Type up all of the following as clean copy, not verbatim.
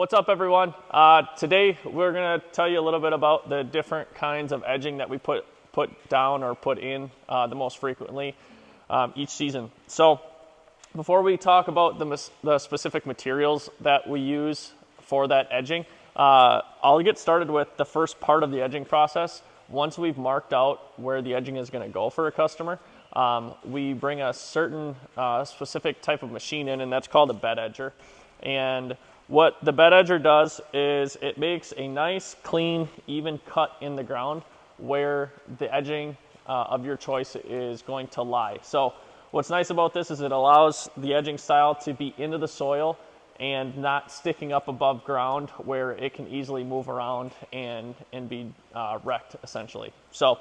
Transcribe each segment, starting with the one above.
What's up, everyone? Today we're going to tell you a little bit about the different kinds of edging that we put down or put in the most frequently each season. So before we talk about the specific materials that we use for that edging, I'll get started with the first part of the edging process. Once we've marked out where the edging is going to go for a customer, we bring a certain specific type of machine in, and that's called a bed edger. And what the bed edger does is it makes a nice, clean, even cut in the ground where the edging of your choice is going to lie. So what's nice about this is it allows the edging style to be into the soil and not sticking up above ground where it can easily move around and be wrecked, essentially. So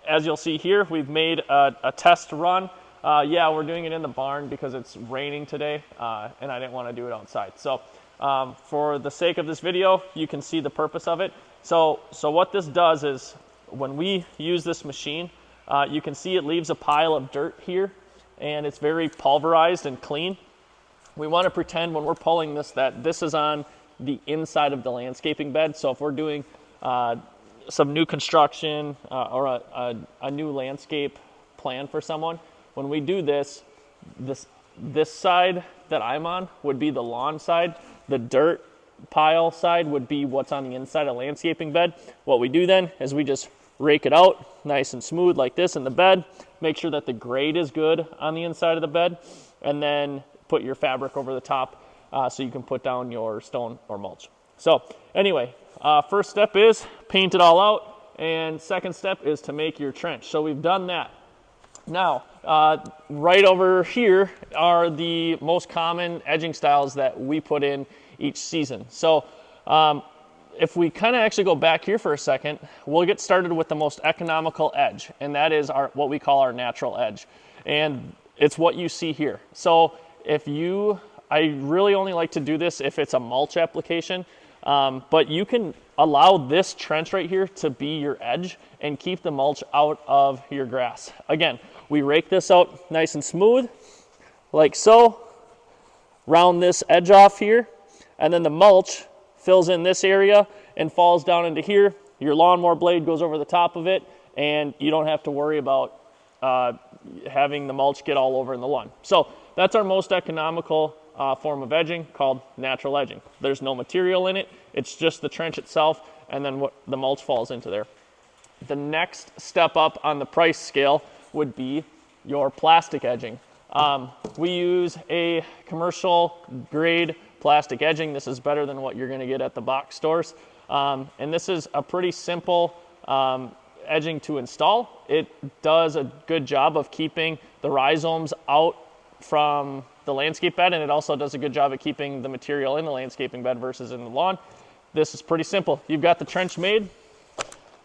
as you'll see here, we've made a test run. Yeah, we're doing it in the barn because it's raining today, and I didn't want to do it outside. So for the sake of this video, you can see the purpose of it. So what this does is when we use this machine, you can see it leaves a pile of dirt here, and it's very pulverized and clean. We want to pretend when we're pulling this that this is on the inside of the landscaping bed. So if we're doing some new construction or a new landscape plan for someone, when we do this side that I'm on would be the lawn side. The dirt pile side would be what's on the inside of the landscaping bed. What we do then is we just rake it out nice and smooth like this in the bed. Make sure that the grade is good on the inside of the bed, and then put your fabric over the top so you can put down your stone or mulch. So anyway, first step is paint it all out, and second step is to make your trench. So we've done that. Now, right over here are the most common edging styles that we put in each season. So if we kind of actually go back here for a second, we'll get started with the most economical edge, and that is what we call our natural edge. And it's what you see here. So I really only like to do this if it's a mulch application, but you can allow this trench right here to be your edge and keep the mulch out of your grass. Again, we rake this out nice and smooth, like so, round this edge off here, and then the mulch fills in this area and falls down into here. Your lawnmower blade goes over the top of it, and you don't have to worry about having the mulch get all over in the lawn. So that's our most economical form of edging, called natural edging. There's no material in it. It's just the trench itself, and then what the mulch falls into there. The next step up on the price scale would be your plastic edging. We use a commercial grade plastic edging. This is better than what you're going to get at the box stores. And this is a pretty simple edging to install. It does a good job of keeping the rhizomes out from the landscape bed, and it also does a good job of keeping the material in the landscaping bed versus in the lawn. This is pretty simple. You've got the trench made.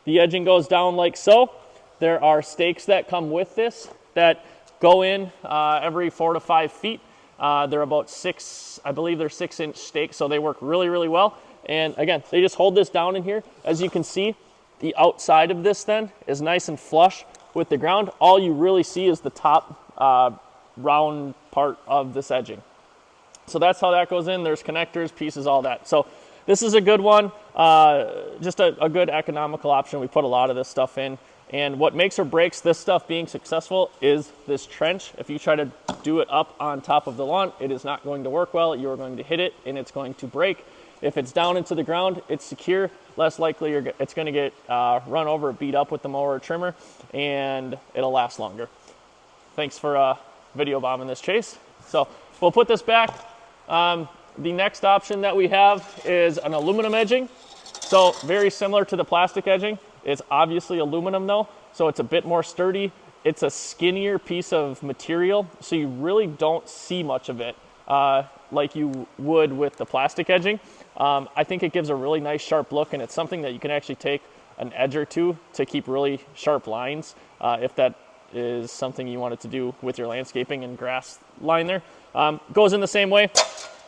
The edging goes down like so. There are stakes that come with this that go in every 4 to 5 feet. They're about 6, I believe they're 6-inch stakes, so they work really, really well. And again, they just hold this down in here. As you can see, the outside of this then is nice and flush with the ground. All you really see is the top round part of this edging. So that's how that goes in. There's connectors, pieces, all that. So this is a good one, just a good economical option. We put a lot of this stuff in. And what makes or breaks this stuff being successful is this trench. If you try to do it up on top of the lawn, it is not going to work well. You're going to hit it and it's going to break. If it's down into the ground, it's secure. Less likely it's going to get run over or beat up with the mower or trimmer, and it'll last longer. Thanks for video bombing this, Chase. So we'll put this back. The next option that we have is an aluminum edging. So very similar to the plastic edging. It's obviously aluminum though, so it's a bit more sturdy. It's a skinnier piece of material, so you really don't see much of it like you would with the plastic edging. I think it gives a really nice sharp look, and it's something that you can actually take an edger to keep really sharp lines if that is something you wanted to do with your landscaping and grass line there. Goes in the same way.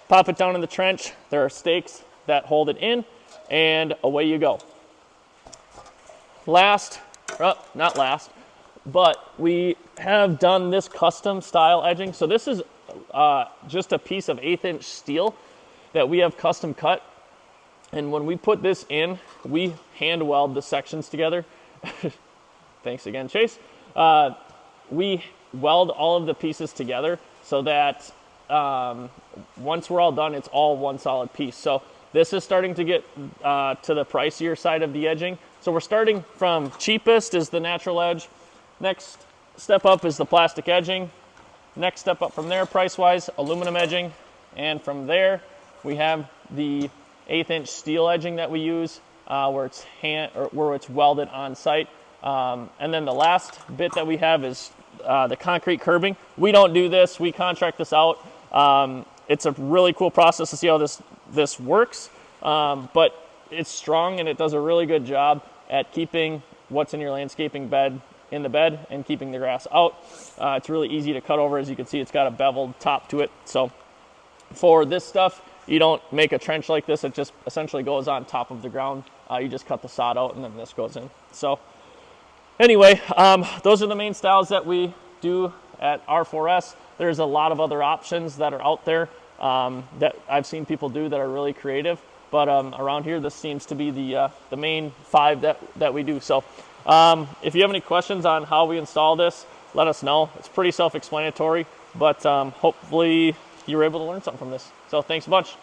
Pop it down in the trench. There are stakes that hold it in, and away you go. Not last, but we have done this custom style edging. So this is just a piece of 1/8 inch steel that we have custom cut. And when we put this in, we hand weld the sections together. Thanks again, Chase. We weld all of the pieces together so that once we're all done, it's all one solid piece. So this is starting to get to the pricier side of the edging. So we're starting from cheapest is the natural edge. Next step up is the plastic edging. Next step up from there, price-wise, aluminum edging. And from there, we have the 1/8" steel edging that we use, where it's welded on site. And then the last bit that we have is the concrete curbing. We don't do this, we contract this out. It's a really cool process to see how this works, but it's strong and it does a really good job at keeping what's in your landscaping bed in the bed and keeping the grass out. It's really easy to cut over. As you can see, it's got a beveled top to it. So for this stuff, you don't make a trench like this. It just essentially goes on top of the ground. You just cut the sod out and then this goes in. So anyway, those are the main styles that we do at R4S. There's a lot of other options that are out there that I've seen people do that are really creative. But around here, this seems to be the main 5 that we do. So if you have any questions on how we install this, let us know. It's pretty self-explanatory, but hopefully you were able to learn something from this. So thanks a bunch.